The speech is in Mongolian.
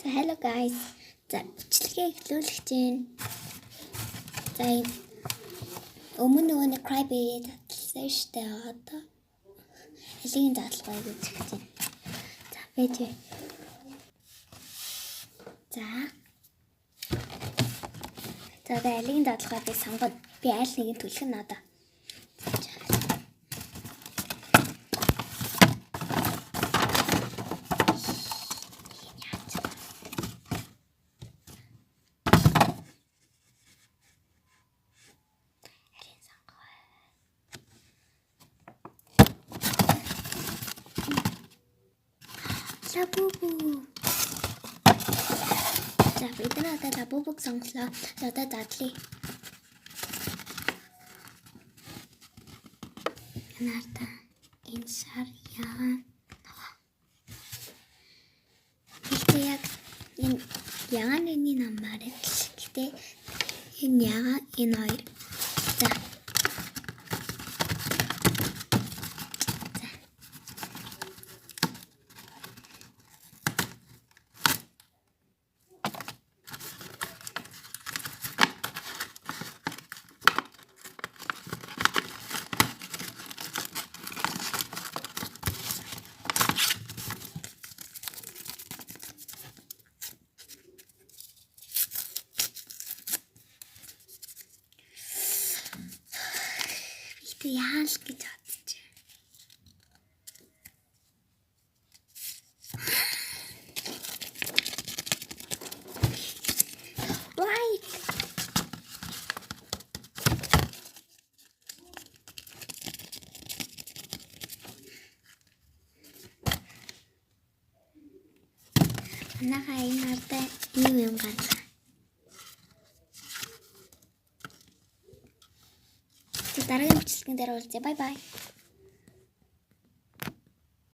За hello guys. За бичлэгээ эхлүүлэх чинь. За өмнө нөгөө Crybaby татсан шүү дээ. Одоо Элийн дадлгыг үзэх чинь. За байж. За Элийн дадлгаа би сонгоод би аль нэгийг төлөх нь одоо. Лабубу. За бид надад лабубуг сонглоо. Одоо дадлаа. Нарта энэ шар яа. Гэхдээ яг энэ яаны намаар гэхдээ энэ яа энэ хоёр. За яал гэж бодож. Right. Нахай нартай юм гарна. Дараагийн бичлэгэн дээр уулзъя. Bye bye.